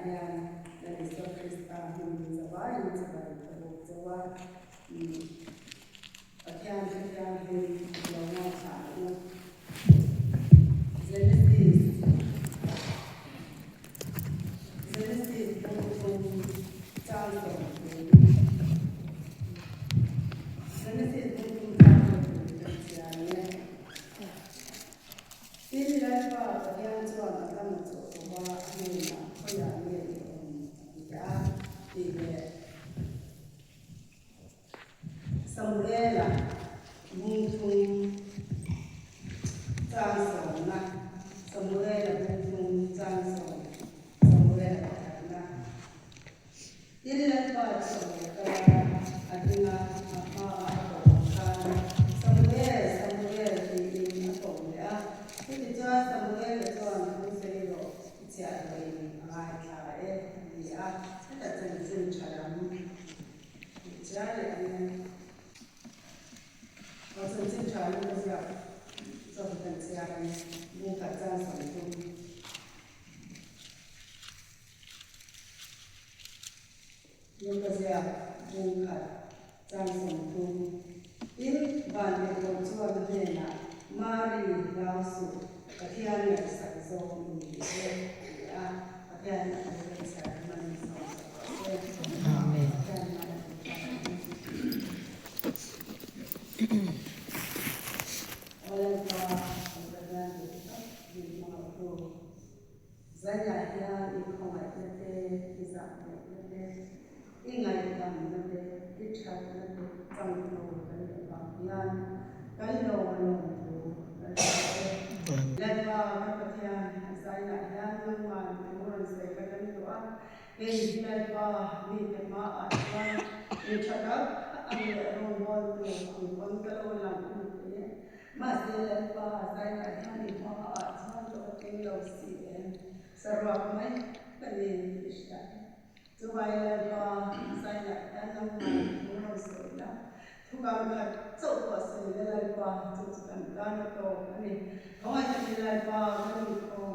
hian Yesu Krista hmun zawai chabai tabuk chawa pathian hin lo ngau cha u Genesis tung trang song Genesis tung trang song chia ne tin lai ba pathian chuan akan chu wa ni na khoya ne ya ti ne Samuela mung tung trang song na Samuela mung tung trang song Samuela na tin lai ba chu ka adina ma Samuel ti in ko ya ti cha Samuel cho an se ro cha ri ai cha ya ta chen cha ram cha le an我曾经常用这样做的这样木卡赞手中，用这样木卡赞手中，因万年工作的人呐，马里老鼠，个天也享受你的啊，个天也是在门上，阿门。Saya ya ikhwan nete izam nete ingai dam nete ithat nete tanglo kan bakian kan lo tu lewa kapatian saya ya nungman turan se kan doa lewa ni tema atwan ithat ani romol tu angkon kalo lang masih lewa saya ya ni ma atwan to kelo si Sarwamai kali Krishna. Tuwai la saya tanam mana sola. Tukang kat coba saya la tukang kan to ani. Kawai jadi la kali ko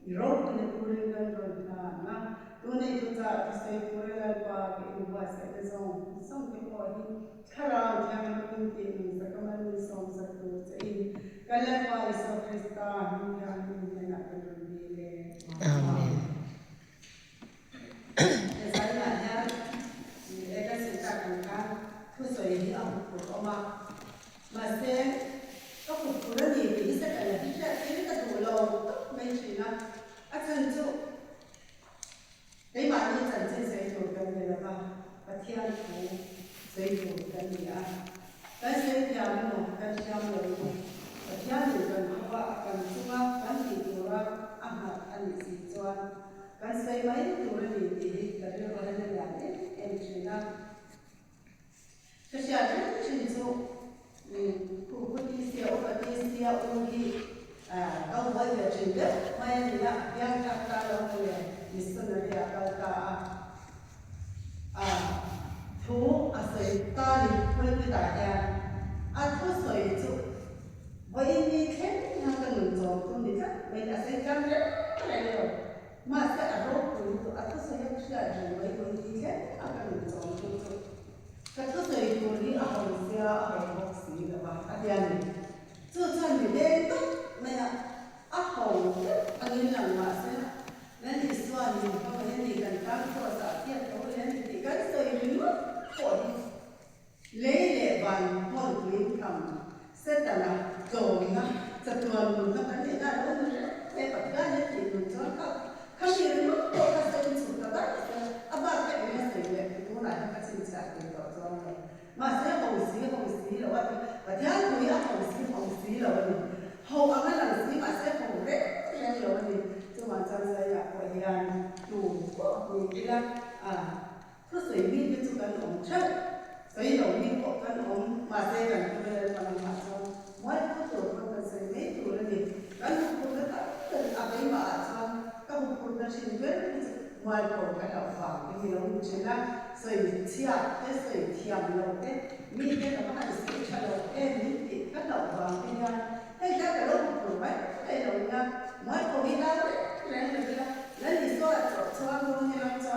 irok ni puri kan rona na. Tune tuja saya puri la ke ubah saya song ke ko hi. Kharau yang penting sakaman song satu jadi. Kalau Yesus Kristus yang nak Amen. Saya ya, mereka ceritakan kusoi di aku rumah, masih aku pernah di bisa kalau tidak ini ketulung, macam akan tu, mana janji saya tukan dia apa, patian tu saya tukan dia, dan saya jamu, dan jamu itu, patian tukan apa akan cuma kan diorang amat anisi tuan kan saya main turun di dari orang yang entrina kesehatan cincu kuputisia ugi kau buat ya cinta main dia yang kata lalu misalnya dia kata tu asal tali pun kita ya atau soal itu ini kan yang kenal tu ni kan mereka sedang masa ada itu atau saya sudah jual ini kan akan menjadi itu. Kata saya beli apa saja apa sih lepas ada ni. Tujuan dia itu mana apa angin masa nanti suami kalau yang dikantar kuasa dia kalau yang dikantar saya dulu pun lele ban pun income setelah jomna setelah mula kan dia dah saya pakai ni tujuan kami rumah kau kasih surat apa yang saya itu nak kasih surat itu tuan masa hausi lawat patian kuya hausi lawat hau amal lagi masa haure yang lawat tu macam saya kuian tu kuian terus ini itu kan cak saya lawat kau kan masa kan tu kalau macam muat tu kan saya itu lagi kan tu kan apa yang macam kamu pernah sendiri mai ko ka da fa ni lo chena sai tia sai tia lo mi ke da ma sai cha lo mi ti ka da fa ni ya ai ka lo ko mai ai lo na mai ko ni da le le แล้วนี่ส่วนชวนรู้นี่เราจะ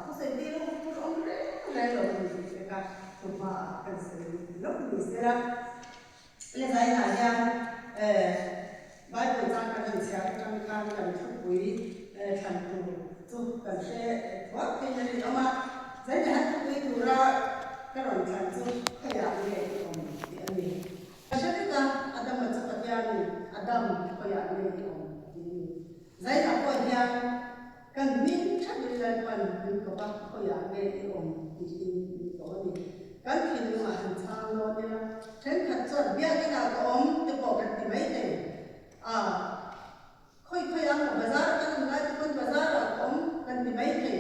ผู้เสพติดลูกผู้อมเร่อะไรเราดูสิครับถูกมาเป็นสิ่งลูกนี่สิละเรื่องอะไรอย่างบ้านเราการกันเสียกันทุกปีทันตัวทุกกันเสียว่าเป็นยังไงเอามาใจเนี่ยทุกปีดูระก็เราทันทุกขยันเลยตรงนี้ใช่ไหมกันอาดัมมันจะปฏิญาณอาดัมขยันเลยตรงนี้ใจเนี่ยปฏิญาณกันมิ้นชัดเลยมันเป็นกับว่าขยันเลยตรงนี้ตรงนี้กันคิดว่าหันทางโน้นเนี่ยฉันขัดจนเบี้ยกันเอาตรงจะบอกกันที่ไม่ได้ค่อยๆเอาบาซาร์กันทำได้ทุกคนบาซาร์เอากันที่ไม่ได้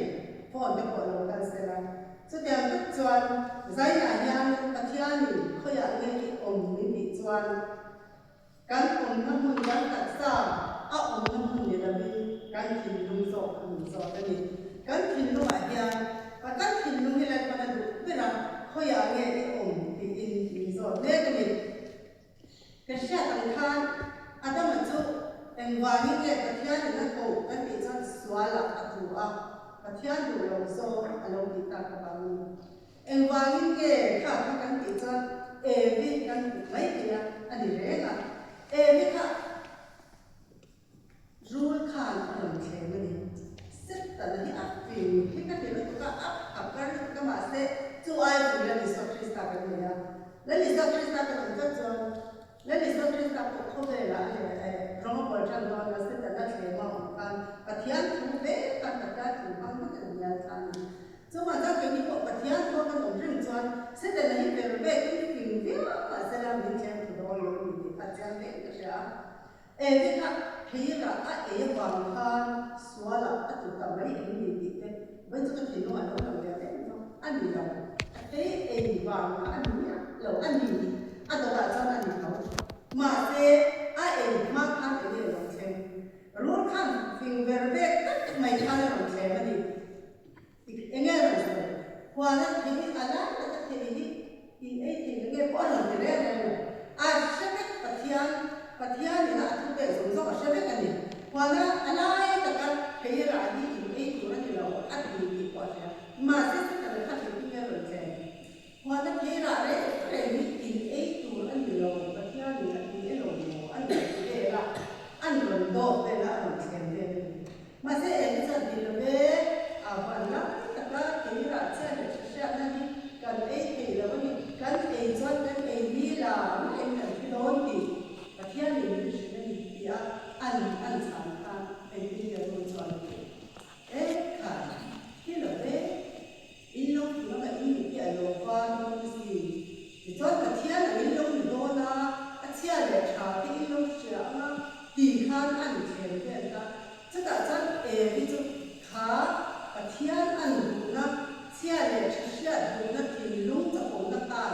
พอจะบอกเรากันเสร็จแล้วสุดท้ายก็จวนใจหนายังปัจจัยนี้ค่อยเอาเงินไม่มีจวนการน้ำมันการตัดสาเอาน้ำมันเนี่ยเราไม่การกินลุงสอบกันนี่การกินลุงอะไรการกินลุงอะไรกันดูเวลาค่อยเอาเงินที่ลุงสอบเนี่ยกันนี่กระแสต่างๆอาจจะมันจะเป็นวันนี้เนี่ยปัจจัยนี้นะกูกันที่จะสวาละตัวปัจจัยดูเราโซ่เราติดตามกันวันนี้เนี่ยข้ากันที่จะวิกันไม่เนี่ยอันนี้เรื่องอ่ะวิค่ะรู้ข่าวเรื่องเชมนี่เสร็จแต่ละที่อัพฟิล์มที่กันที่เราต้องอัพกันก็มาเสร็จจู่ไอ้ฟิล์มลิสต์คริสต์กันเนี่ยแล้วลิสต์คริสต์กันก็จะแล้วลิสต์คริสต์กันก็เข้าไปละร้องบอลจันทร์วันนั้นเสร็จแต่ละเชมกันปฏิญาณถูกเบ๊กันปฏิญาณถูกบ้างก็จะมีอะไรกันจู่มาจากที่นี่ก็ปฏิญาณถูกกันตรงนี้จวนเสร็จแต่ละที่เป็นเบ๊ที่ฟิล์มเบ๊มาเสร็จแล้วมีเชมถูกโดนอยู่ที่ปฏิญาณเบ๊ก็ใช่วิค่ะที่เราบางครั้งสวรรค์ตุตไม่เห็นดีที่เป็นจุดที่โน้นเราเรียกว่าอันนี้เราบางอันนี้เราอันนี้อันตัวเราจะอันนี้เขามาเสียมาข้างที่เราเช่นรู้ข้างฟิงเวอร์เบกไม่ข้างเราเช่นมันดีอย่างเงี้ยเราเช่นว่านั้นที่อะไรก็จะที่นี่ที่เงี้ยพอเราจะเรียนอะไรใช่ไหมปัจจัยนี่นะทุกเรื่องสมมติใช่ไหมกันนี่ว่านั้นอะไรแต่กันที่เราที่ตัวนั้นเราอันนี้ดีกว่าใช่มาเสียแต่ละขั้นที่เงี้ยเราเช่นว่านั้นที่เราเรื่องนี้ตัวอันนี้เราปัจจัยนี่ที่เราอันนี้ที่เราอันเราโดดไปแล้วเราเช่นเดียวมาเสียจะดีเลยวันนั้นแต่ก็ที่เราเช่นเช่นนั้นกันที่เรากันจวนกันนี่ละไม่กันที่โดนที่ปัจจัยนี้เป็นที่อันสำคัญเป็นที่เราต้องจวนค่ะที่เราอินลงที่เราอินที่เราฟังดูสิจวนปัจจัยนี้อินลงโดนนะปัจจัยเด็กชาที่อินลงเสียนะที่ข้างอันเช่นเดียวกันจะแต่จันที่จุดขาปัจจัยอันดูนะเสียเด็กเสียดูนะที่ลุงจะคงนักตา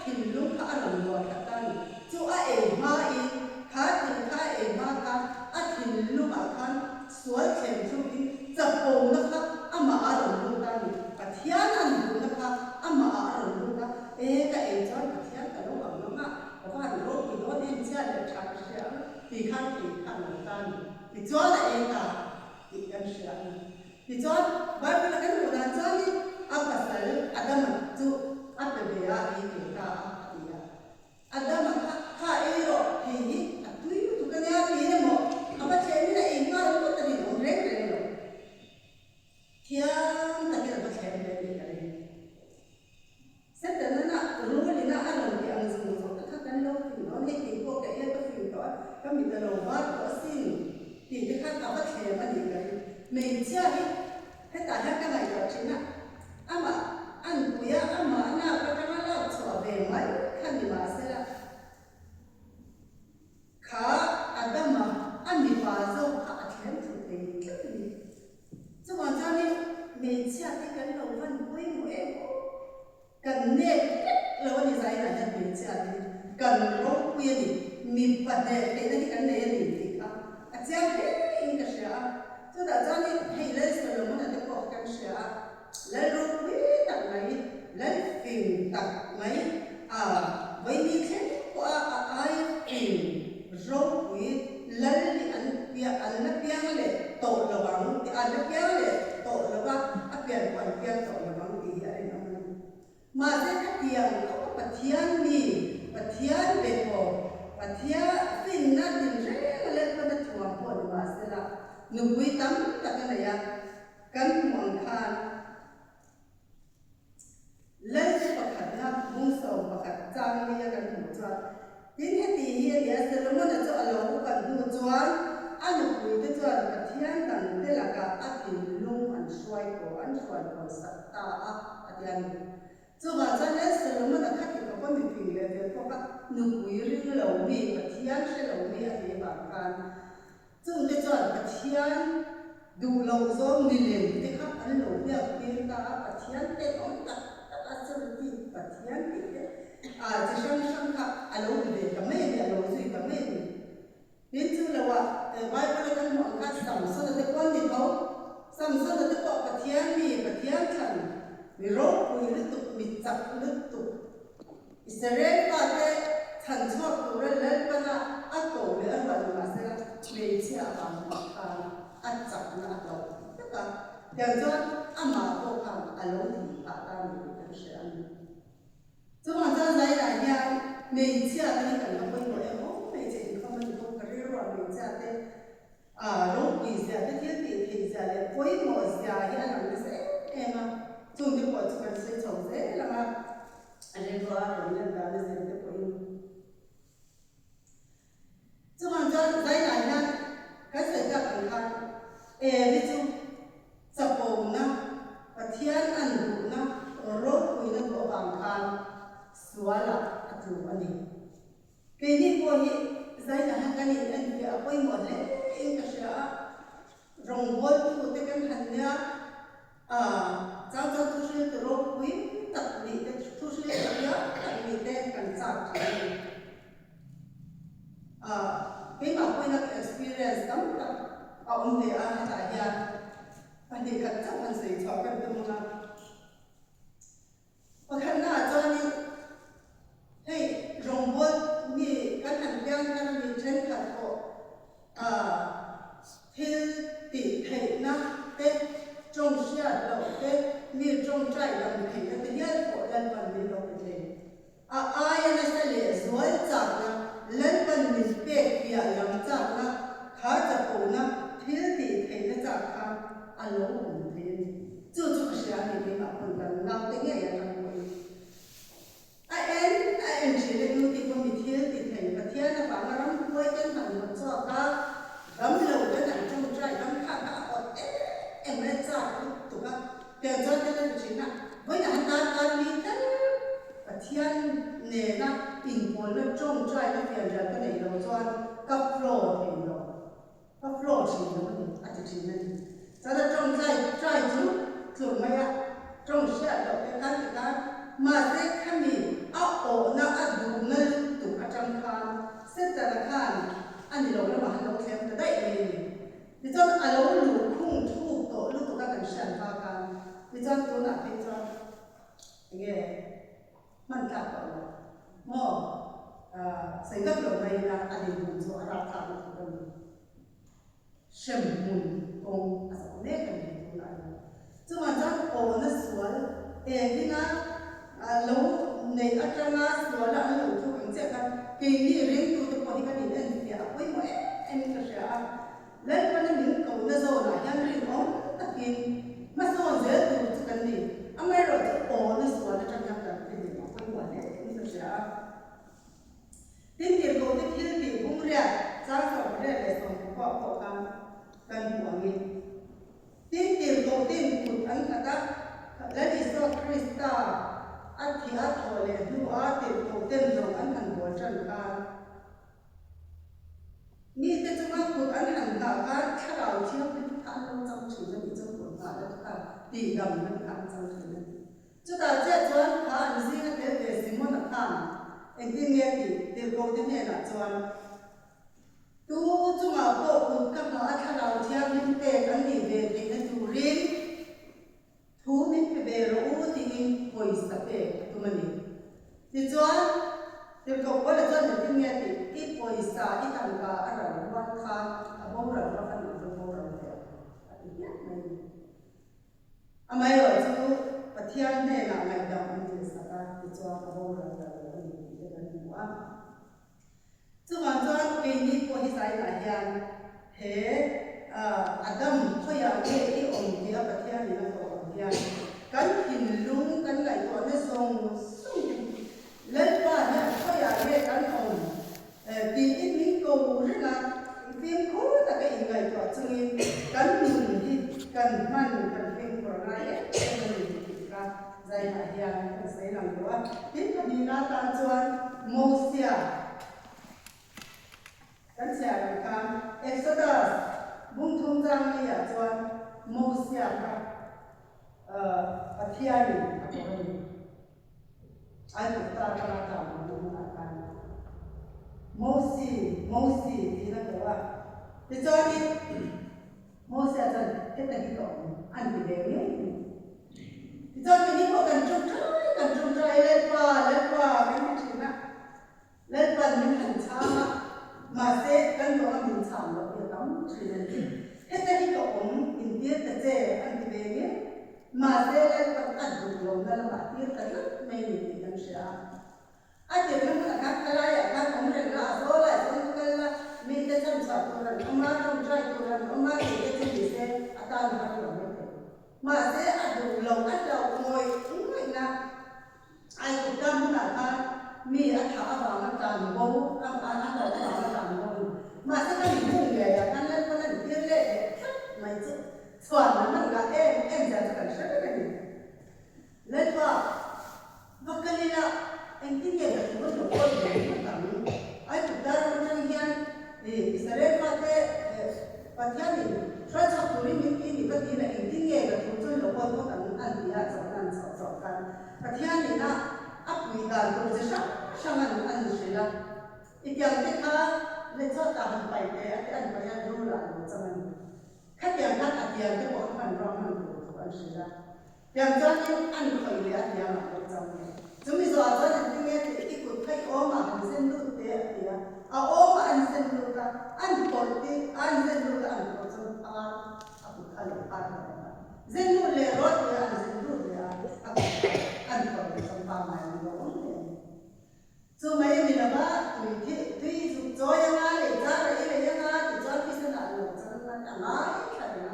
ที่ลุงข้าอารมณ์วัวขัดตันจู่มาข้าที่ข้ามากันที่ลุงขันสวยเช่นชุดนี้จะคงนะครับมาอารมณ์ลุงตันปัจจัยนั้นลุงนะครับมาอารมณ์ลุงตันก็จอนปัจจัยแต่ลุงน้องเพราะว่าลุงที่โดนเสียเด็กชาเสียที่ข้าลุงตันที่จอนก็ที่กันเสียที่จอนบางคนก็รู้นะจอนนี่ภาษาอาดัมจู่เป็นเบียร์ที่ข้าอาดัมข้าโรที่ตุยตุกันยาที่เนี่ยมั้งเช่นนี่ก็รู้ตัวนี้น้องเร่งที่แต่ที่เราเช่นนี่กันเสร็จแล้วนะรู้เลยนะอารมณ์ที่อันสมมติถ้ากันเราถึงเราเนี่ยที่พวกแกก็ฟิลก็มีแต่เราว่าตัวสิ่งที่จะข้าเขาเช่นมันดีกันไม่ใช่ให้ตาให้กันไหนก็ใช่นะอันกุยน่าก็จะมาเล่าสอบเองไหมขันดีมาเสร็จแล้วข้าอาดัมอันมีฟาโซข้าเทียนสุดเลยก็ดีสมัยนี้ไม่ใช่ที่กันเราวันกุยมัวกันเนี่ยเราวันนี้ใส่หน้าจะไม่ใช่กันเราคุยนี่มีประเด็นที่กันเนี่ยนี่ค่ะอาจารย์อินกับเสียสุดท้ายนี่ให้เลสเรามันจะบอกกันเสียแล้วรู้วิตักไหมแล้วฟิลตักไหมวันนี้เช่นว่ารู้วิแล้วอันนั้นเพียงเลยโต กันเพียงต่อระวังดีอะไรนั่นมาเส้นเพียงเขาก็ปะเทียนมีปะเทียนเป็นโอปะเทียฟินนั่นดินเร่ก็เล่นก็ได้ถั่วปนมาเสร็จละหนุ่มวิตั้มตะกันเลยกันหวังคานเล่นประคัดนะมุ้งสาวประคัดจางนี่กันหัวจวนทีนี้ตีเฮียเนี่ยเสร็จแล้วมันจะเอาลูกกันหัวจวนอันหนุ่มวิจวนปะเทียนกันได้ละกันอัดหินลุ่มอันช่วยก่อสัตตาอัดยันจู่มาจากนั้นเสร็จแล้วมันขัดที่กับคนมีผิวเลยเดี๋ยวก็หนุ่มวิเรื่องเหล่านี้ปะเทียนใช่เหล่านี้อะไรบางการจู่ได้จวนปะเทียนดูเราซ้อมนี่เลยที่ขับอันเหล่านี้เป็นตาปะเทียนเป็นองค์ตัดสรุปที่ปะเทียนที่จะช่างขับอารมณ์เด็กกับแม่เนี่ยเราสุดกับแม่นี่จู่เราว่าไว้ก็เลยกันหวังการสัมสนแต่ก่อนที่เขาสัมสนแต่ก่อนปะเทียนมีปะเทียนฉันมีโรคมีฤตุมีจับฤตุอิสราเอลก็ได้ฉันชอบตัวเล่นก็นะอัดโตเลยอันวันมาเสียเมียเสียบางการอัดจับนะเราแต่ก็เดี๋ยวจนอามาโตคำอารมณ์ที่ปากการมีเป็นเสียงจู่มาจากไหนล่ะเนี่ยเมียเสียกันกันก็ไม่หมดเองโอ้เมียเสียเขาไม่ต้องกระเรื่องว่าเมียเสียแต่โรคปีเสียแต่เที่ยวตีเที่ยวเสียเลยป่วยหมดเสียที่อันนั้นไม่เสียเอ็มจู่ที่ปวดจุกันเสียชงเสียแล้วมาอันนี้ก็เราเรื่องการเสียแต่ป่วยจู่มาจากไหนล่ะเนี่ยก็เสียจากอันนั้นที่จู่จะปงนะปะเทียนอันดูนะโรคคุยนะตัวบางครั้งสวละตัวอันนี้ปีนี้พอที่ใจนะฮะกันนี่อันเดียวไปหมดเลยเองก็เสียรองบอลตัวเด็กกันหันเนี่ยเจ้าทุเรศตัวโรคคุยตัดนี่แต่ทุเรศตัวเนี้ยตัดนี่แต่กันจับที่เป็นแบบคุยนัก experience ตั้งแต่เอาอันเดียวให้ตายยาอันนี้ก็จะมันสื่อชอบกันตรงนั้นพอขันหน้าจอนี้ให้รองบอลมีการหันเบี้ยงกันมีเช่นขัดโอเทติเทนะเต้จงเสียเราเต้มีจงใจลำเพียงแต่ยันโผล่ยันปันมีเราเป็นเลยอายนั่นสิสวยจังนะเล่นปันมีเปียกเปียลำจังนะขาจะโผล่นะเทติเทนะจากคำอารมณ์เทนจู่ๆก็เสียนี่เป็นแบบคนกันนับตั้งยังไงชีวิตดูที่คนมีเที่ยวติดแห่งประเทศนะบางร้านกล้วยกันหันหมดชอบก็รำเหลวกันหนังจงใจรำข้าก็อดไม่ทราบถูกป่ะเดี๋ยวจะได้ชินนะวันนั้นการมีแต่ประเทศเนี่ยนะอินโฟแล้วจงใจแล้วเปลี่ยนใจก็ในเราจวนกับโฟล์เองเรากับโฟล์ชินแล้วนี่อาจจะชินนั่นจะได้จงใจจุดไหมอะจงเชื่อเราเป็นการมาเซ็กขมีเอาโอนะอัดดูนั่นถูกอาจารย์คานเส้นแต่ละข้างอันนี้เราไม่มาให้เราเทียมจะได้เองดิฉันอารมณ์หลุดพุ่งทู่โตลูกตัวกันเช่นพากันดิฉันตัวหนักดิฉันเงี้ยมันกลับก่อนหม้อใส่กับเราในนะอันนี้บุญส่วนราคาถูกกันเชื่อมบุญองอาศัยเล่กันดีตัวไหนจังหวะนั้นโอนะสวนที่นะแล้วในอัตราส่วนละอันเราถูกกันเจ้ากันปีนี้เรื่องตัวตัวคนที่กันนี่เอ็นที่อ่ะไม่หมดเอ็นก็เสียแล้วก็นั่นนี่เขาเนี่ยโซนอ่ะยังเรื่องอ๋อตะกี้มาโซนเจ้าตัวทุกกันนี่อเมริกาโอ้เนี่ยส่วนละจังยังกันเป็นไม่หมดเนี่ยเอ็นก็เสียที่เดียวกันที่ที่พุ่งเรียกจ้าสาวเรียกเลยส่งข้อความกันหัวนี้ที่เดียวกันที่พูดอันนั้นและที่สอบคริสตาอันที่อัดโอเลดูอาติดโตเต็มตรงอันหันหัวจันทร์นี่แต่จะมาพูดอันหันตาการถ้าเราเชื่อเป็นทางเราจำชื่อจะมีเจ้าผลมาแล้วก็ดีดำนั่นทางจำชื่อนั้นจุดอาเจ็ดจวนผ่านสิ่งที่เป็นสิ่งมันทำเอ็นที่เนี่ยที่เดี๋ยวเราที่เนี่ยนะจวนดูจุมาโก้คุณกับเราถ้าเราเชื่อเป็นเด็กอันนี้เด็กนั่นดูรินทูมิเป็นเบลล์ที่อินโพสต์เองตัวมันนี่ที่จวนเดี๋ยวก็ว่าจวนเดี๋ยวที่เนี่ยที่โพสต์ที่ทำการอะไรวันค้าบ่เราเราขนมเราบ่เราเนี่ยอันนี้ไม่ Thank you. amai ở chỗ bát thiên này là ngày đầu anh thì sao ta thì cho cái hôm là anh thì cái này quá chứ còn cho cái này của hi sai là hiền thế Adam thôi à cái ông kia bát thiên này là của ông hiền cái hình lung cái ngày của nó song lên qua nha thôi à cái ông vì ít những câu rất là phim khó là cái ngày của chúng cái mình thì cần man cần phim của nó ấy mình ra dạy lại hiền cái sai làm nữa tiếp theo đi ra tan chuan Moses kan sia kan kam Exodus bung thung jang ni ya chuan Moses ka pathiani atoi ai cũng ta ta muốn là kan Moses thì nó gọi thì cho đi Moses chân cái này cái anh bị đều nhé thì cho đi có cần trông trai lên qua cái chuyện á lên qua những hành trang mà sẽ cần có mình chạm được việc lắm chỉ là hết cái ông in tiết cái chế anh bị đều nhé mà sẽ lên qua ăn được lòng là mà tiết cái rất mấy người thì đang sẽ anh chỉ cần là các cái các ông này là số lại xong cái là mình sẽ chăm sóc tôi là ông má trong trai tôi là ông má thì cái chuyện gì sẽ ta là cái lòng này mà sẽ ăn được lòng ăn đầu ngồi đúng vậy là ai cũng tâm là ta mi ăn thả vào ăn tàn bố ăn đầu vào ăn tàn bố mà sẽ có những vùng nghề là ăn lên con lên tiên lệ mày chứ toàn là nó là em giờ cần rất là nhiều lên qua và cái này là anh tin nhẹ là chúng tôi được coi để mà tặng ai cũng đã làm cho anh thì Israel phát phát hiện ra cho tôi mình cái cái này anh tin nhẹ là chúng tôi được coi có tặng anh thì là chọn cái phát hiện là áp dụng đàn tôi sẽ sang anh sẽ là ý kiến cái khác lên cho ta hành bài để anh phải ăn đủ là một trong anh khác biệt khác ý kiến cái bộ phận rong hành của anh sẽ là yang cho nên anh phải để anh làm một trong chúng mình giờ cho nên nghe thì cái cuộc thay ôm mà anh xin lưu thế thì ôm mà anh xin lưu ta anh còn thì anh xin lưu ta anh còn trong aku kalau xin lưu lệ rồi thì anh xin lưu thì anh còn trong ba ngày nữa so mấy mình là ba mình thì giúp cho yang ai để ra đấy là yang ai thì cho cái sinh hoạt của cho nó chẳng nói phải là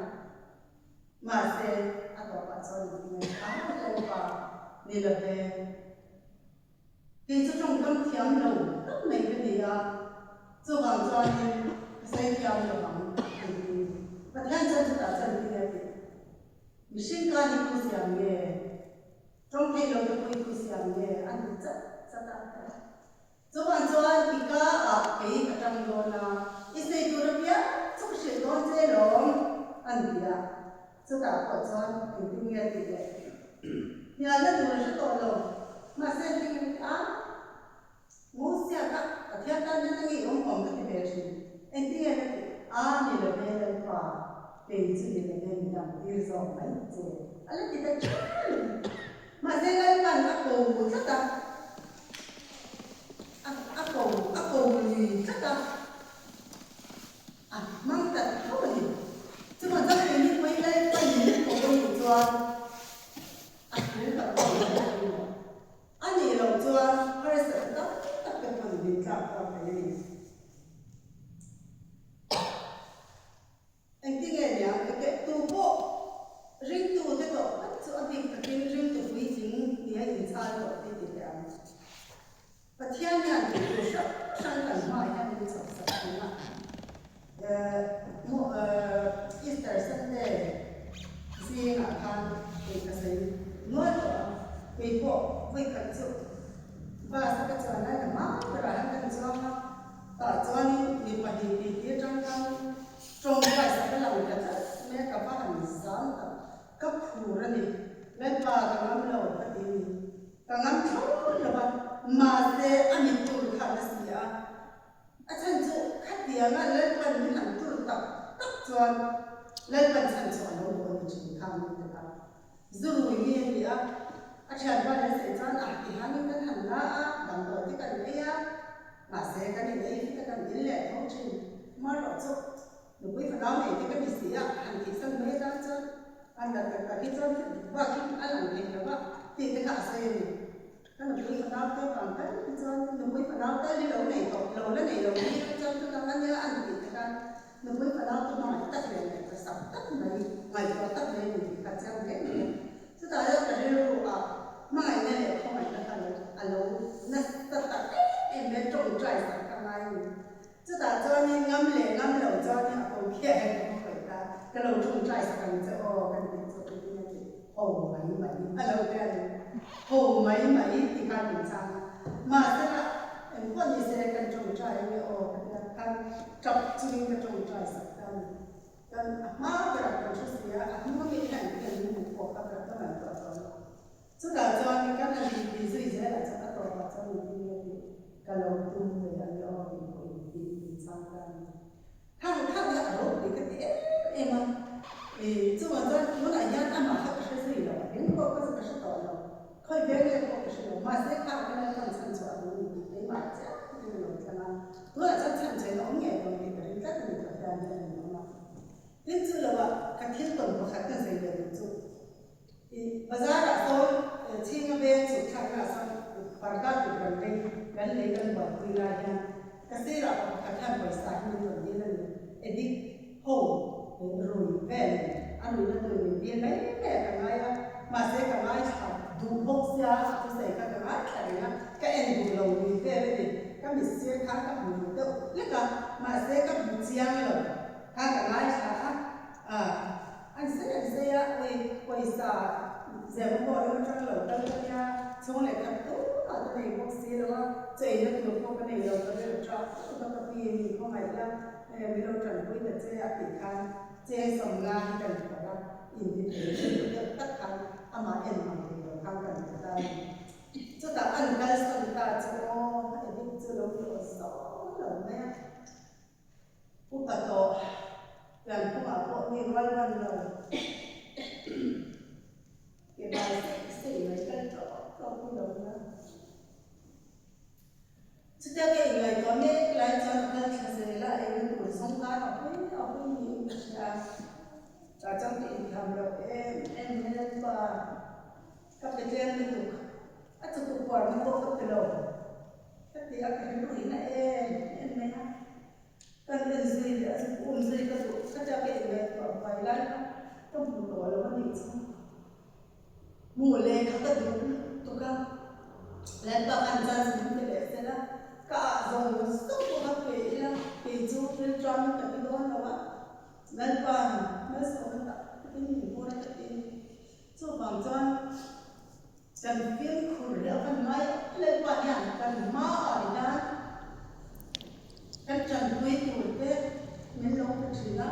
mà sẽ atau pasal ini apa lepas ni lebih thì trong tâm thiam lâu rất mấy cái gì cho bằng cho nên xây thiam lâu bằng và theo chân chúng ta chân thì mình sinh ra đi tu siam nghe trong thay lâu tôi tu siam nghe anh rất rất là cho bằng cho thì cái trong đó là cái xây tu được biết trong sự đó dễ lắm anh thì chúng ta có cho những nghe thì vậy nhà nó được rất tốt rồi mà xem thì muốn xem các thiên tân những cái ông cái về gì anh thì nghe thì là về lên qua về chỉ là về mình làm điều gì mấy chứ anh thì ta mà xem lên bàn áp cầu rất là áp cầu gì rất là mang tật thôi chứ còn rất là những mấy đây quay những của tôi của cho cũng là anh nhìn lòng cho hơi sợ đó tất cả phần gì cả vào cái gì anh tin nghe nhá cái tu bộ riêng tu thế đó cho anh thì riêng tu quý chính thì anh nhìn sai rồi thì cái và thiên nhiên thì tu sắp sang cảnh mai anh đi sắp sắp thế nào Easter Sunday riêng ở thang thì cái gì nuôi của vì bộ với cả chỗ và sau cái chỗ này là máu rồi anh cần cho cho nên thì mà thì trong cái sẽ là một cái mẹ cả ba hành sáng cấp phủ ra đi lên ba cái ngắm lầu cái gì cái ngắm thấu là mà sẽ anh nhìn tụi khá là gì chân chỗ khách tiếng lên phần những hàng tụi tập cho lên phần sản xuất nó buồn chúng tham như thế nào dù như vậy chẳng qua là sẽ cho thì hắn những hành lá bằng đồ cái cần ấy mà sẽ cái này đấy cái cần đến lệ không chịu mà rõ chỗ được với phần đó này thì cái bị gì hành thì sân mới ra cho anh đặt cái cho và cái anh làm gì đó thì cái cả xe này cái nó quý phần nào cái bằng cái cho nó quý phần nào cái đi lẩu này cột lẩu này lẩu đi cho chúng ta ăn nhớ ăn thì cái nó quý phần nào tôi nói tất cả này phải sắm tất này ngoài có tất này thì phải trang cái này chúng ta đã phải lưu mà ngày này không phải là thằng lẩu nó tất cả em bé trồng trái sẵn cả ngày chúng ta cho nên ngâm lẩu cho nên không kia không phải ta cái lẩu trồng trái sẵn cho cái này cho cái này hồ mấy lẩu cái này hồ mấy thì cái bình常mà thế là em quan gì sẽ cần trồng trái với cái kan chọc chinh cái trồng trái sẵn kan mà cái là cái chút gì á không biết cái gì một cuộc cái mình có chúng ta cho nên cái này ví dụ như là chúng ta có cho mình đi cái lẩu tôm về ăn yo thì bình常看了后你个点嘛，这么多我那家俺妈还不是谁了，人家可是到了，可别个可不是了，马上看个那当成传统，没嘛家，这个老家嘛，我这成成老年东西，人家都没做家的嘛，人知了吧？他天本不还跟谁人做？बाजार तो चीन में सुखा का सब पर्दा करनेกันบอกเวลาเนี่ยก็เสียเราก็ทำบริษัทนี้แบบนี้เลยดิโหรุ่ยแม่อันนี้นั่นเลยเรียนไม่แม่กันไงอะมาเสียกันไงค่ะดูพวกเสียก็เสียกันไงแค่นี้ก็เอ็นดูเราดีแม่เลยก็มีเสียข้างกับมือเดียวแล้วก็มาเสียกับมือเสียเลยข้างกันไงค่ะอันเสียไปสาเจ้าพ่อเราจังหลงตั้งแต่ช่วงไหนกันตู้อาจจะในพวกซีหรือว่าเจ๊เนี่ยตัวพวกกันในเราก็ได้ชอบก็ต้องมีเข้ามาแล้วมีเราจังคุยแต่เจ๊อติคันเจ๊ส่งงานกันแบบว่าอินดิเพนเดนต์ตัดคันอามาเอ็นมาเดียวทำกันได้จุดแต่อันนั้นสุดท้ายจะโอ้ไอ้ที่จะเราอยู่สองหรือไม่ผู้กระโดดอย่างผู้อาพวกนี้วันเลยเก็บไว้สี่ไว้กันก็พูดแล้วนะสุดท้ายก็ยังไงตอนนี้หลายจานก็จะเสร็จแล้วเองตัวสงการออกไปมีนะแต่จังที่ทำเราไม่ได้ป่ะกับเจ้าไม่ถูกอาจจะถูกกว่ามันตัวกับเราแต่ที่อาจจะรู้นะไม่นะกันเป็นสิ่งสิ่งก็ถูกก็จะเป็นแบบต่อไปแล้วต้องดูตัวแล้วมันดีจังมูเลยเขาก็ดูตุกะแล้วตอนอันจันทร์สิ่งที่เด็กเสร็จแล้วก็ส่งส่งพวกไปแล้วไปจูบไปจอมกับพี่โดนแล้วว่านั่นป่ะนั่นส่งกันที่นี่พวกนั้นก็ที่จูบบางจอนจันเพียงคุยแล้วกันไม่เลยว่าอย่างกันมาอะไรนะกันจันคุยคุยเด็กไม่ลงไปถึงนะ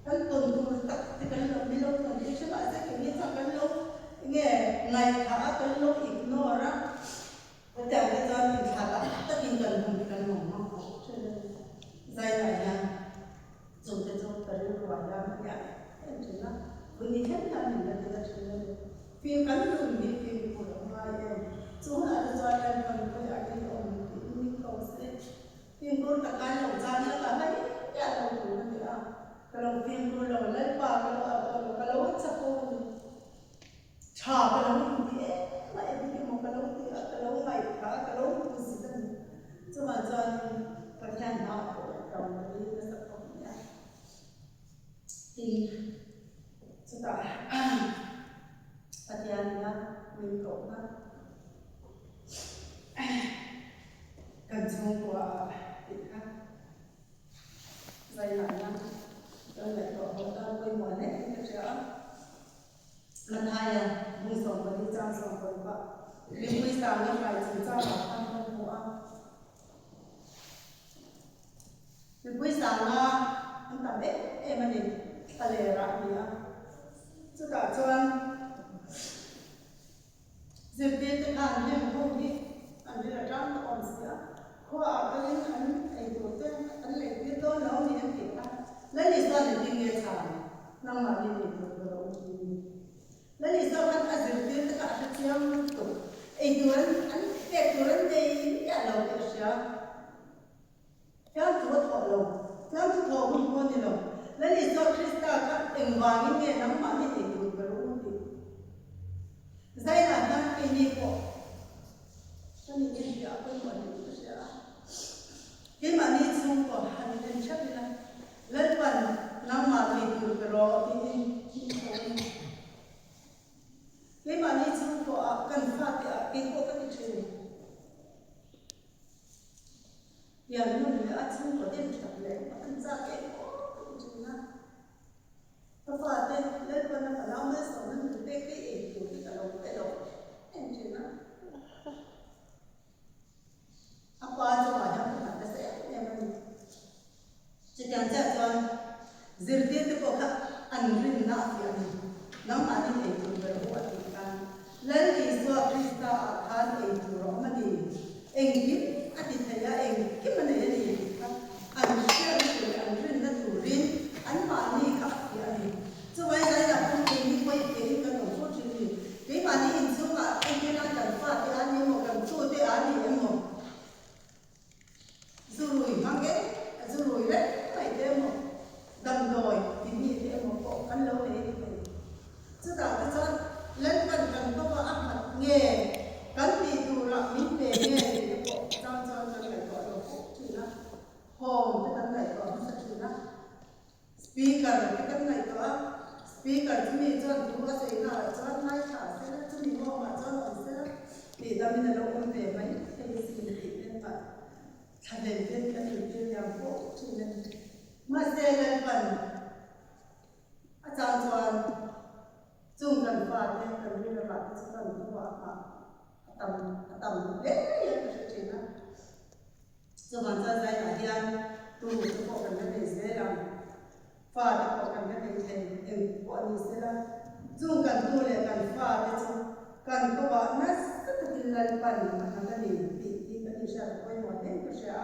กันตุนตุนตัดที่กันลงไม่ลงตอนที่ใช่ไหมแต่ที่นี่สักกันลงnghe ngày thả cái lúc ignore đó cái chàng cái cho mình thả lại tất nhiên cần mình cần mỏng mỏng cho nên dây này nha dùng cái trong cái loại ra nó nhảy em thấy nó với những hết là mình là cho nên phim cắn dùng đi phim của hai em chú là cho em cần phải giải cái ông mình không sẽ phim con cả cái lồng ra nữa là mấy cái lồng của nó nữa cái lồng phim con lồng lên qua cái lồng sắp con chả cái lồng như thế mà em đi một cái lồng này cả cái lồng của gì đó chứ mà cho cái thằng họ của chồng nó đi nó sắp không nhá thì chúng ta Tatiana mình cũng cần dùng của tỉnh khác dây lại nha rồi lại có một tao quên một nét cái chữa lần hai vùng sống và đi trang sống và vợ đi quy sáng như vậy chúng ta bảo ăn không của đi quy sáng anh ta biết em anh đi ta lề ra đi chứ cả cho anh dịp đi tới hàng như không đi anh đi là trang nó còn gì á khoa cái linh anh đầu tiên anh lấy cái đó nó đi anh kể lấy lý do để đi nghe chàng năm mà đi được rồi lấy lý do anh dịp đi tất cả các chiếng tụ anh kể tuấn đi nhà lầu cái sao cháu chúa thọ lầu cháu chúa thọ không có gì lầu แล้วนี่ตัวคริสต์ก็เอ็งวางนี่น้ำมันนี่ติดอยู่กระรู้ดิใช่ไหมนะไอ้นี่ก็ฉันนี่กินยาเป็นวันนี้ก็เสียที่มันนี่ซึ่งก็หันเป็นชัดเลยแล้ววันน้ำมันติดอยู่กระรู้ที่ที่มันนี่ซึ่งก็กันฟาดที่ก็กันที่ อย่างนู้นเลยอาชีพก็เด่นชัดเลยมันจะเก่งโอ้จริงนะถ้าฝ่ายเด่นเล่นวันนั้นเราไม่สอนนั่นคือเด็กที่เองอยู่ที่ตลกจริงนะอาปาจะมาทำขนาดนั้นเนี่ยมันจะยังจะจนซิลที่ตัวก็อันรินนาที่อันนี้น้ำมันเองอยู่บนหัวที่กันเล่นที่สวาคริสต์อาคารเองอยู่รอมันดีเองกินอดีตยาเองกินมันเองดีอันเชื่อถืออันรินนั่นถูรินอันมานี่ครับที่อันนี้จะไว้ใจเราคนเองนี่ไว้เองกันหนูพูดจริงที่มานี่อินซูมาเองที่นั่งกันฟ้าที่อันนี้หมดกันสู้ที่อันนี้เองหมดสู้ลุยมั้งเอ๊ะสู้ลุยเลยไม่เต็มหมดดำโดยที่นี่เต็มหมดกันแล้วเลยจะด่าจะเล่นกันก็ว่าอับหัดเงี้ยกันตีดูละมิ้นเงี้ยจังไหนก่อนเราชื่อนะโฮมจะกันไหนก่อนสักชื่อนะสปีกเกอร์จะกันไหนก่อนสปีกเกอร์ที่มีจอนดูว่าเสียงอะไรจอนไม่ขาดเสียจะมีว่ามาจอนอ่อนเสียดีดำมินเราคนเดียวไหมให้สิ่งที่เล่นไปถ้าเล่นกันอยู่ที่ยังโป๊ะชื่อนั้นมาเซเลนอาจารย์จวนจุ่มกันฟ้าเล่นกันวิลล์ที่สุดกันตัวต่ำเล็กยังจะจริงนะจะมันจะใจหนาที่อันตู้จะพอกันได้ในเซรั่มฟ้าจะพอกันได้ในเอ็มพอนี้เซรั่มจุ่มกันตู้เลยกันฟ้าได้จุ่มกันก็ว่านัสก็จะกินลันปันมันก็ดีที่กันที่ชาติไปหมดเองก็เสีย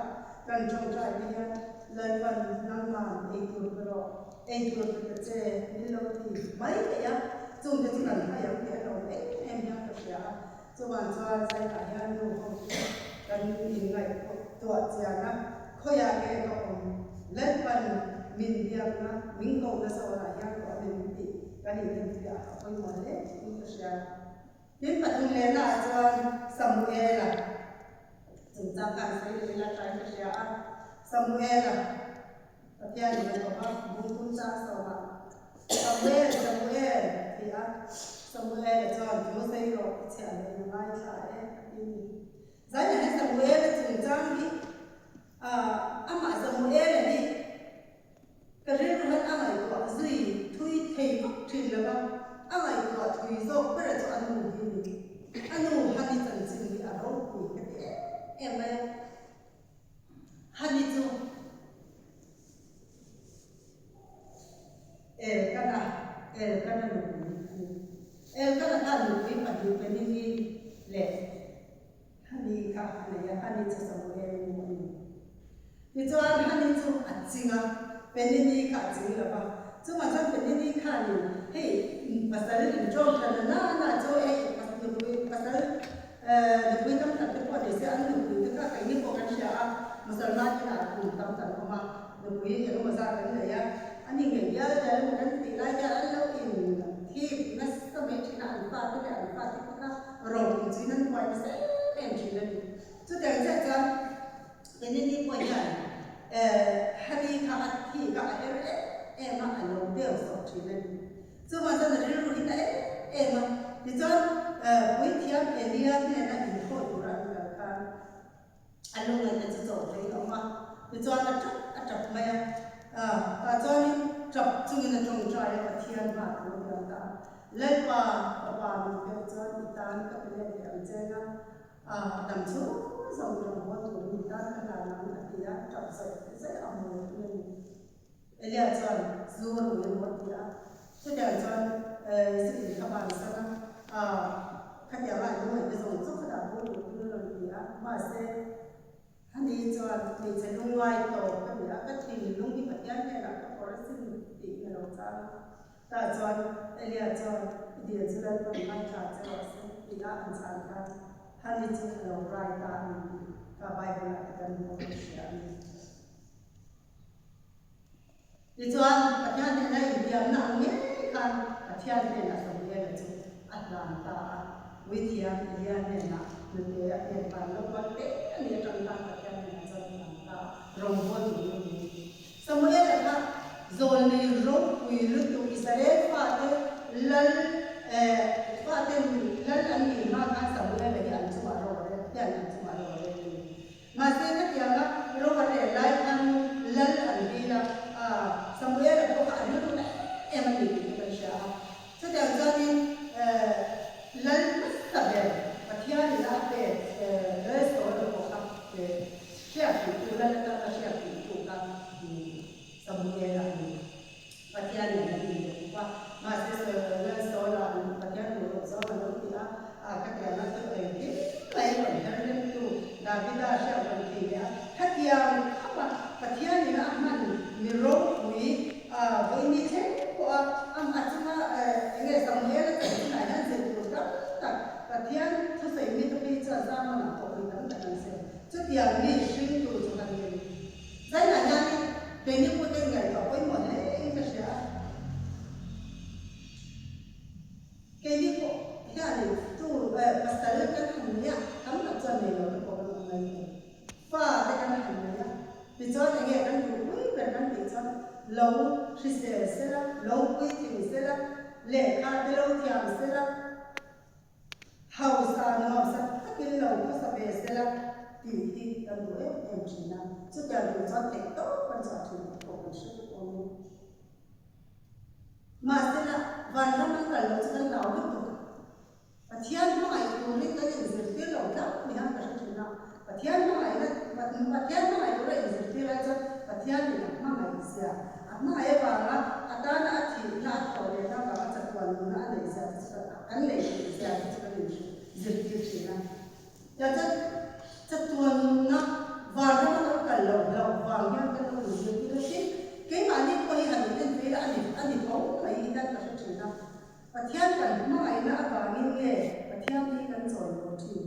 กันจงใจที่ยันลันปันน้ำมันเองตัวก็เองตัวก็จะนี่เราที่ไม่ได้ยังจุ่มจะจุ่มกันให้ยังเปลี่ยนเราเองยังก็เสียจะวันจะใจหายยันดูเขากันยังไงตัวเจ้านะเขาอยากให้เขาเล่นปันมินเดียนะมิงเขาจะสอนยังก็เป็นที่กันยังเป็นที่เขาไปหมดเลยนี่ก็เสียที่ปัจจุบันนะจวนสมุเอล่ะจึงจากการใช้เวลาใช้ก็เสียสมุเอล่ะที่อันนี้ก็ว่าบุญคุณจ้าสวรรค์สมุเอที่อ่ะสมุเอจวนโยเซโรเชื่อเลยไม่ใช่ที่ใจเนี่ยสมุเอจึงจังที่อามาสมุเอนี่ก็เรียกว่าอะไรก็สุยทุยเทพถึงแล้วว่าอะไรก็ทุยโซ่เพื่อจะอนุทินอนุฮันนี่จังจริงอารมณ์คุยกันเอ็มเลยฮันนี่จูกันนะหนูกันนะหนูที่ปัจจุบันนี้เละฮันนี่ค่ะฮันนี่จะสมุเอนี่ที่จวนฮันนี่จูอัดจริงอ่ะเป็นนี่ค่ะจริงหรือเปล่าจูมันจะเป็นนี่ค่ะนี่เฮ้ยภาษาอื่นโจมกันนะจูภาษาดูตั้งแต่เป็นคนที่เสียอันดูตั้งแต่ยี่ปกันเสียมุสลิมที่น่าคุ้มตั้งแต่เข้ามาดูอย่างภาษาเป็นอะไรอันนี้เงี้ยจะมันกันตีได้จะเราอินที่นักสมัยที่น่าอันฟ้าที่น่าอันฟ้าที่ก็รอจริงนั้นไว้เสียเป็นจริงเลยจุดเด่นจะเป็นนี่ป่วยใหญ่ฮันนี่ค่ะที่ก็มาอันลงเดียวสองทีเลยจุดมันจะเรียนรู้ที่ไหนมาดิฉันวิทยาเอเลียเนี่ยนะอินโฟดูรันกันอันลงเงินจะจบเลยออกมาดิฉันจับมาแต่จอนจับจุงเงินจงใจกับเทียนมาตัวเดียวกันเล่นว่ามันเป็นจอนอีตานก็เป็นเรื่องอย่างเจนะดังชูสมรภูมิตัวอีตานขนาดนั้นที่จะจับใส่เอามือหนึ่งเอเลียจอนซูรุยหมดที่ที่เดียวจอนสิ่งที่เขาบอกสักขัดแย้งอะไรด้วยจะส่งสุขภาพผู้ดูเรื่องที่มาเสียฮันนี่จวนมีเส้นลุงไว้โตก็เดี๋ยวก็ทิ้งลุงที่ปัจจัยเนี่ยนะก็พอได้สิ่งที่เราจะแต่จวนเอเลียจวนเดี๋ยวจะได้ผลไม่ขาดจะว่าสิ่งที่เราอันสันกันฮันนี่จะเราไร้ตากับใบบุญกันหมดเสีย đi chuan bắt hian này này điểm nặng nhé kan bắt hian này là sống nghe là chú Atlanta với thiam hian này là mình để hiện bản lúc bắt té này trong ban bắt hian này là Atlanta rồng vốn gì sống nghe là các rồi này rồng quỳ lúc tụ Israel phát lân phát lân anh nhìn mà các sống nghe là hiện chú mà rồi hiện chú mà rồi mà xem cái tiếng đó rồi bắt để lại ăn lân anh đi là Samuel là có phải lúc này em ăn gì thì bây giờ cho nên cho nên lần mất tập về và theo thì là về rest của nó có các về share chủ lần là các share chủ các Samuel là và theo thì là gì qua mà sẽ lần sau là và theo thì sau là lúc thì các nhà nó tự ấy cái này còn theo lên tu David đã share bằng thì là hết giờ không mà và theo thì là mình mirror với ini thế của anh chúng ta nghe xong nghe là cái này là gì cũng rất là và thiên thứ bảy mình tôi đi chơi ra mà nó có bị đắng tại làm sao trước giờ mình sinh trụ cho thằng mình đấy là nhà đi để những cái tên ngày đó với mọi người anh sẽ cái gì cũng cái này tu pastor cái thằng này cắm đặt chân này nó có một ngày và cái thằng này thì cho anh nghe anh đủ về anh thì cho lâu khi sẽ là lâu quý thì sẽ là lệ khá lâu thiam sẽ là hậu sa nó sẽ cái lâu có sẽ về sẽ là thì tâm đối em chỉ là chứ cần được cho thể tốt quan trọng thì của mình sẽ của mình mà sẽ là và nó cũng là lâu cho nó lâu được và thiên nó ai cũng biết cái gì cái lâu đó mình không phải chịu nào và thiên nó ai là và thiên nó ai cũng là gì cái là cho và thiên thì là mà ngày xưa mà ai bảo là ta đã thì là thôi để ta bảo là tuần nó để ra cái này ra cái này dịch cái gì này cho cho tuần nó và nó cả lầu vàng nhau cái nó dịch cái mà đi coi hành trên phía anh thì thấu là ý đang là cái chuyện nào và thiên cần mà ai nó vàng nghe và thiên đi cần rồi một thì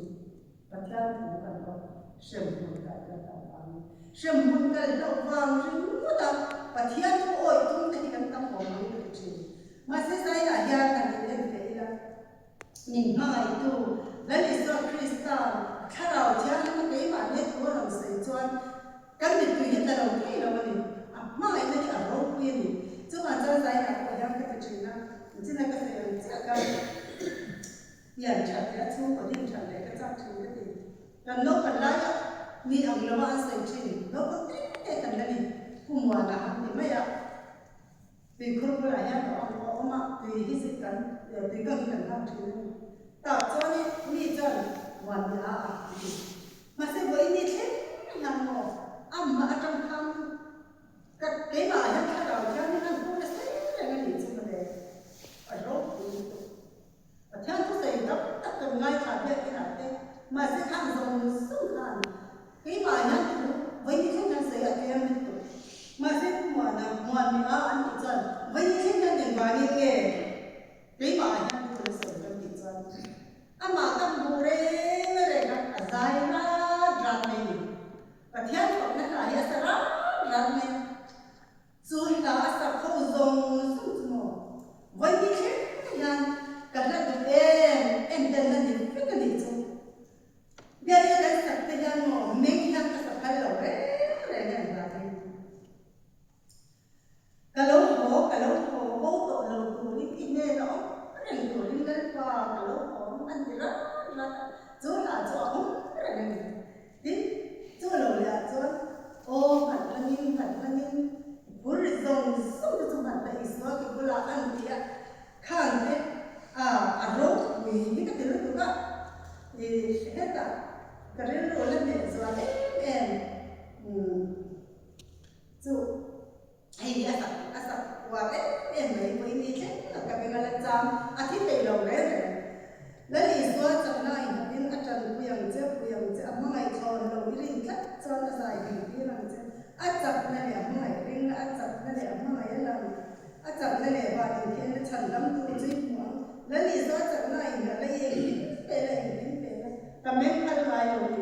và thiên cũng cần có sớm một cái vàng sớm một cái vàng rừng đó và thiên thu ôi tung cái cần tâm hồn mình được chứ mà sẽ sai là gia cần đến thế là nhìn mai tu lấy lý do Christian khai đầu thiên nó cái mà biết của lòng xây choan cái việc tùy hết là đầu tiên là mình mai nó chỉ ở đâu quên đi chứ mà cho sai là của em cái chuyện nào chứ là cái gì sẽ cần nhận trả cái số của những trả lấy cái giá trị cái gì còn nó còn lại ni ông lo ăn xây trình nó có cái cần là gì cùng hòa là thì mấy ạ vì không có lại nhà đó mà vì cái sự cần vì cần làm chuyện tạo cho nên ni chân hoàn là mà sẽ với ni thế làm một mà trong tham cái mà hắn khai đầu cho nên hắn cũng là thế là cái gì chứ mà để ở rốt và theo tôi thấy đó tất cả ngay cả việc cái nào thế mà sẽ tham dòng sung hàn cái mà hắn với những cái năng sẽ ở em mà sẽ mà là hoàn bị ăn bị chân với những cái năng điện vào như nghề cái mà hắn cũng là sự cần bị chân mà tâm bù rê này là dài ra này và theo tôi nó là hiện ra ra này rồi là sẽ không dùng sung mồ với những cái năng cả là tụi em tên là những cái gì chứ bây giờ cái sắp tới là nó mình đang cái sắp tới rồi đấy này là cái cả lâu bố tội lâu tụi đi nghe nó cái này tụi đi lên qua cả lâu anh thì rất là chỗ là chỗ không cái này đi chỗ lâu là chỗ ô thật là nhìn bữa rồi xong rồi mặt là isma cái bữa là ăn thì khang thế rốt vì những cái thứ đó thì hết cả cái đó là để rồi em chú hay asa qua em mấy đi thế là cái là chăm thì phải lâu đấy lấy lý do cho này nên trần quyền chứ mà ngày còn lâu đi cắt cho nó dài thì là chứ chập này mà ngày riêng chập này mà ngày là chập này và những cái chân lắm tu chứ lấy lý do cho này là lấy gì về cảm ơn các bạn đã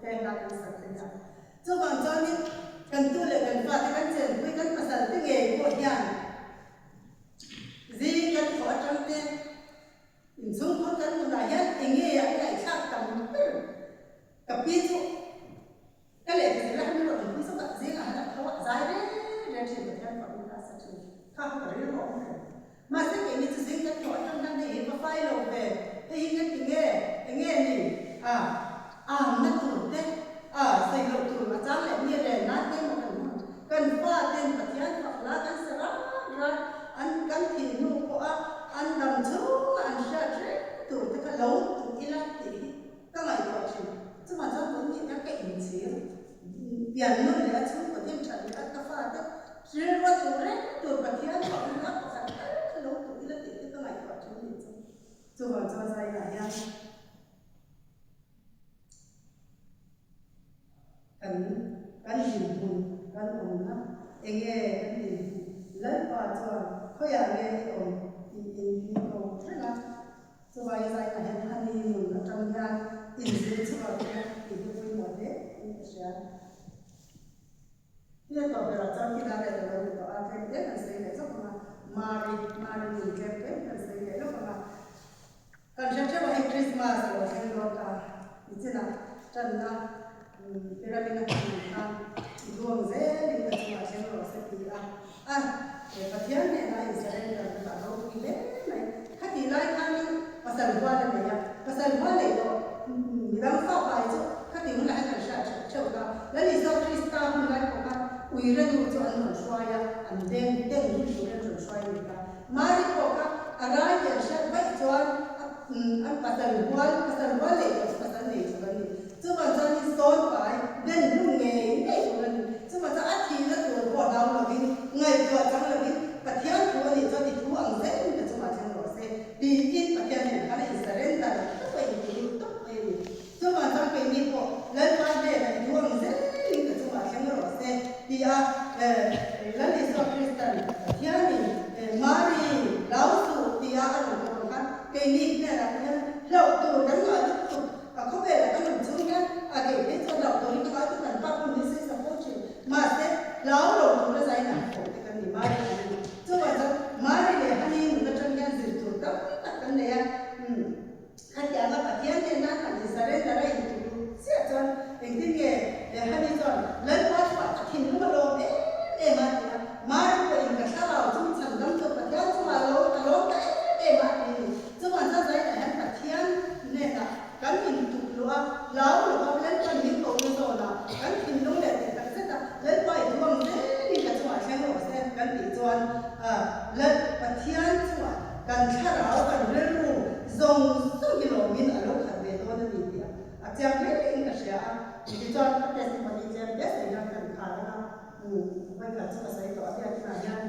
theo dõi cái video này cho còn cho nên cần tu lệ cần phát cái chuyện với các pasal tiếng Anh กับพี่จุก็เลยจะเล่าให้เราเห็นพี่สุกับเสียงอะไรเขาว่าใจเรื่องที่เกิดขึ้นกับเราสักทีข้าก็เรื่องของมันมาสิ่งนี้จะสิ่งที่ถอดทั้งนั้นที่มาไฟลงไปไอ้ยิ่งนั่นยิ่งนี่นั่นถูกเด้สิ่งเราถูกอาจารย์แหลมเนี่ยเด่นนั่นเต้นมากันฟ้าเต้นปะเทียนฝักลากันสระอันกันที่นู่นก็อันดำชูอันชาเจถูกที่เขาล้มถูกอีลักตีก็ไม่พอชิมจะมาทำบุญนี่นักเก็ตเสียเปลี่ยนนู่นเลยชูปะเทียนฉันเลยก็ฟ้าเต้นเชื่อว่าถูกเลยถูกปะเทียนฝักลาก็สักเขาล้มถูกอีลักตีก็ไม่พอชิมนี่จูบจะใจไหนยังกันหินบุญกันองค์นะเองกันหินแล้วป่าจวนเขาอยากเรียนองค์ที่องค์ใช่ไหมสบายใจนะเห็นท่านนี้อยู่กับทำงานอินทรีย์สบายใจที่ดูดีหมดเลยนี่เสียที่ต่อไปเราจะคิดอะไรเราจะต่ออะไรเด็กนั่นสิเนี่ยสักประมาณมารีมีเก็บเป็นนั่นสิเนี่ยแล้วประมาณกันเชื่อว่าคริสต์มาสเราเห็นเราตาอิจฉาจันนะPiramina kan duang zel ni macam macam orang setia patian ni lah Israel dan tahu ile ni hati lai kan pasal buat ni ya pasal buat ni tu bilang apa itu hati mana ada syarat coba lalu Yesus Kristus mulai bukan uiran itu anu suaya andeng uiran itu suaya ni mari bukan arai yang syarat baik tuan pasal buat ni pasal ni juga ni Cuma jadi son pai dan lungai ni cuma cuma jadi hati tu buat daun lagi ngai buat daun lagi patian tu ni jadi tuang saya ni cuma macam tu bikin patian ni kalau Israel dah tu ini cuma sampai ni pun lepas dia tuang saya ni cuma macam tu dia lalu Yesus Kristus patian ni mari lalu dia akan kan kini ni lah lalu tu dan laluเขาเป็นอะไรกันช่วงนี้อะไรที่ตัวเราตัวนี้ก็ต้องการป้าคนนี้ซึ่งสมบูรณ์มาเสร็จแล้วเราตัวใจหนักผมที่กันดีมากช่วงนั้นมาเลยฮันนี่มันก็จะมีสิ่งตัวตั้งแต่กันเลยขัดแย้งกับปฏิญาณเนี่ยนะขัดอิสราเอลอะไรอยู่เสียจนเองที่เนี่ยฮันนี่จนเลิกว่าว่าทิ้งมันลงมาเลยเองก็ถ้าเราทุ่มฉันต้องตัวปฏิญาณมาลงแต่มาช่วงนั้นใจไหนปฏิญาณเนี่ยนะกันหินถูกลัวแล้วเราเล่นกันหินตกในโซนกันหินลงเด็ดแต่เสร็จเล่นไปทวงเส้นนี่กันจังหวะเช่นหัวเส้นกันตีจวนเล่นปะเทียนจังหวะกันข้าเรากันเรื่องรูทรงส่งกิโลมินอารมณ์ขัดเวตัวนั่นเองอาจารย์เล่นกันเสียที่จวนก็เป็นสิ่งที่เจอเยอะเลยนะกันขาดนะไม่กันจะมาใส่ตัวที่อะไรอย่าง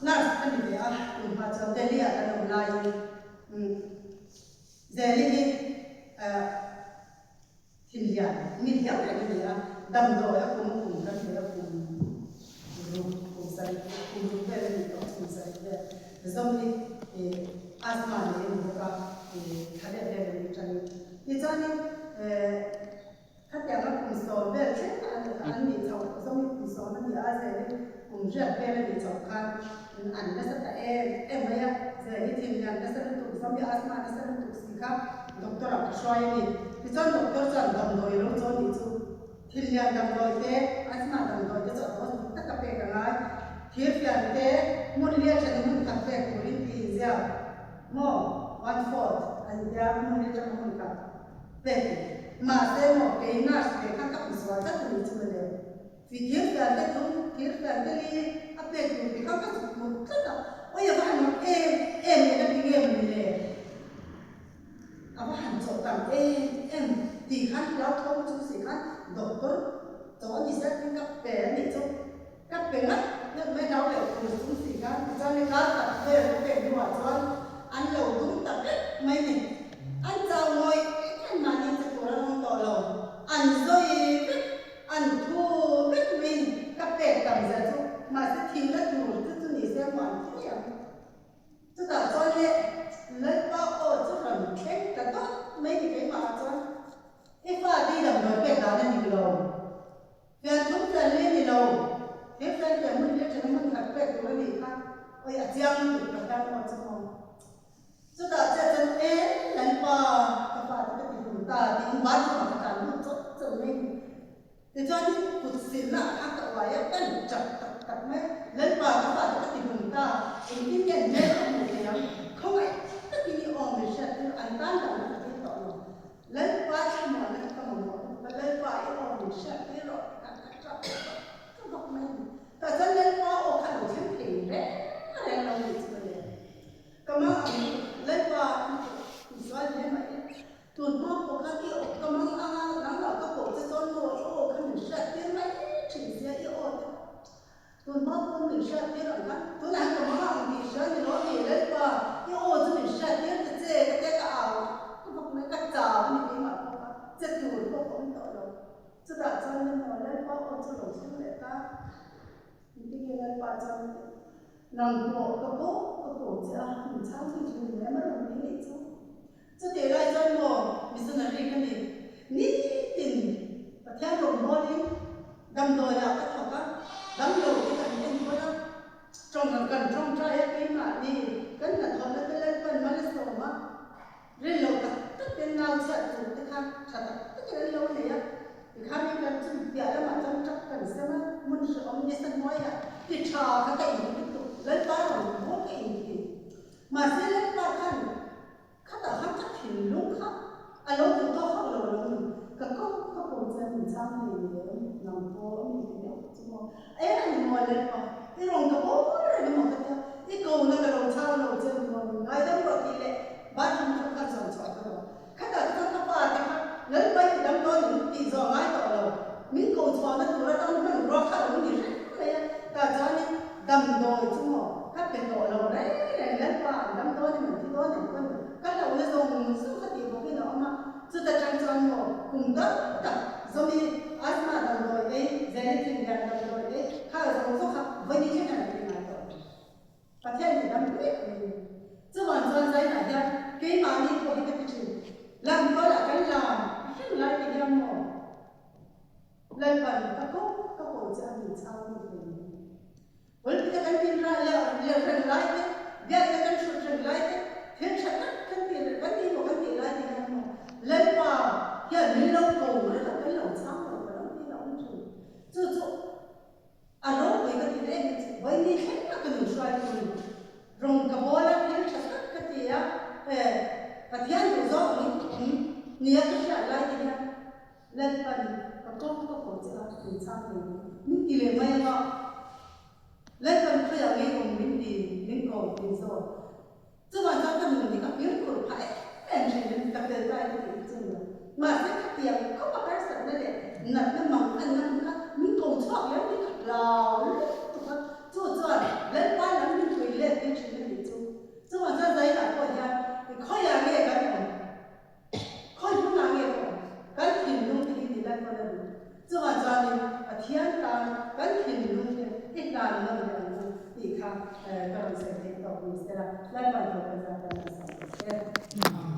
นั่นอันนี้เนี่ยคุณพระเจ้าเดลี่กันลงลายJadi hilian, ni dia apa ni ya? Dam do ya, kum kan dia kum sai beri ni kum sai dia. Zamni asman ni buka ada ni cani. Ijani katanya kum sol beri an ni tahu zamni kum sol ni azai kum jet beri ni tahu kan an nasa ya jadi hilian nasa tu zamni asman nasa tuครับdoktor aku soal ini, kita doktor jangan damdoi lo jangan itu, hilian damdoi teh, asma damdoi teh jangan kita kepegang ay, hilian teh, mulia jangan mun kapek kulit izya, mo 1/4, anda mulia jangan mun kapek, masa mo kainas mereka kapus wajah tu itu mana, hilian teh tu, hilian teh ni kapek kulit mereka kapus muka, oh ya mana ni dah tinggal ni apa hantu tam di kan laut kau tu sih kan doktor jangan bisa tinggal pen itu kan penat nak main laut kau tu sih kan jangan kat pen dua jangan an laut tu tapi main ni an jauh noi kan mana sekurang tolong an zoi an tu main kat pen tam saja masih tinggal tu ni saya mampu ya tu tak jangan na ha ta wa ya kan chak tak tak me len pa ka pa ta ti hum ta in tin ken ne ka mu ke yang không ai ta ki ni om me sha tu an tan ta na ta to lo len pa cha mo na ka mo ba len pa i om me sha ti ro ka ka cha ka ba me ta cha len pa o ka lo chen ke re re lo ni tu le ka ma len pa so le ma tuần mơ của các yêu cầm măng ăn nắng ở các bộ cho nồi yêu các mình sẽ tiến mấy chỉ sẽ yêu tuần mơ của mình sẽ tiến rồi đó tuần này cầm măng ăn thì sẽ thì nó thì lên và yêu cho mình sẽ tiến cái dê cái cái ảo cái bọc này cái chảo như thế mà chết chuột có không tội đâu cho đã cho nên nó lên vào cho đầu tiên lệ ta thì cái lên vào cho nằm bộ cái bộ chứ mình cháu thì chúng mình mà làm gì chứ cho để lại cho nó mình sẽ nói cái này nít tin và theo đồng mô đi đâm đôi là các học các đâm đầu cái thành nhân của nó trong gần trong trai cái mà đi cái là thằng nó cái lên phần mà nó sống mà riêng lâu cả tất nhiên nào sẽ dùng cái khác cả tất nhiên lâu này á thì khác như cái chuyện bịa ra mà trong chắc cần xem á muốn sử dụng như sân nói á thì trò các cái gì lên ba rồi mỗi cái gì mà sẽ lên ba khăn khát ở khát chắc thì lúc khát lúc chúng tôi khát rồi các cô chơi mình sang thì nằm cô mình thì nhớ chứ mà ấy là mình ngồi lên mà cái rồng cái bố rồi nhưng mà cái cầu nó cái rồng sao rồi chơi mình ngay đó rồi thì lệ ba trăm trong khát rồi chọn rồi khát ở trong các bà thì lớn bay thì đâm đôi những tỷ giò ngay tỏ rồi miếng cầu chọn nó tụi nó đang nó rò khát rồi mình đấy cả cho nên đầm đồi chứ mà khát cái đồi rồi đấy lớn qua đâm đôi thì mình thì đôi này quên các đầu nó dùng sức khát thì có cái đó mà chúng ta trang chọn một cùng tất cả giống như asma đầm đồi ấy dễ thì đầm đồi ấy khác là dùng sức khát với những cái này thì này rồi và theo thì đâm quyết chứ còn cho giấy là theo cái mà đi của cái chuyện làm có là cái làm rất là cái em một lên phần các bộ cha mình sau như thế với cái tin ra là rừng lại đấy việc cái sự rừng lại đấy thế sẽ cái tiền cái đi một cái tiền lại thì em một lên vào hiện lên lâu cổ rất là cái lồng sau rồi và nó đi lồng chủ chứ đó với cái tiền đấy với đi hết là cái đường xoay rồi rồng cả bó là thế sẽ cái tiền và thiên chủ do nhiều cái chuyện lại thì lên phần các bộ cha mình sau mình tỷ lệ mấy đó lên phần khơi ở ngay cùng mình đi mình cầu mình rồi chứ còn trong cái mình thì các biến của phải em chỉ nên tập đến tay thì chừng mà sẽ các tiền không có cái sự này để nặt nó mỏng ăn nó khác mình cầu chọn lắm mình thật lò chú lên qua lắm mình quỳ lên cái chuyện này chú chứ còn ra giấy là coi nha thì khơi là nghe cái này khơi cũng là nghe rồi cái thìn luôn thì lên qua đây chứ còn cho nên thiên ta cái thìn luôn thì ít là nó thì khác còn sẽ tiếp tục mình sẽ là lên qua rồi bây giờ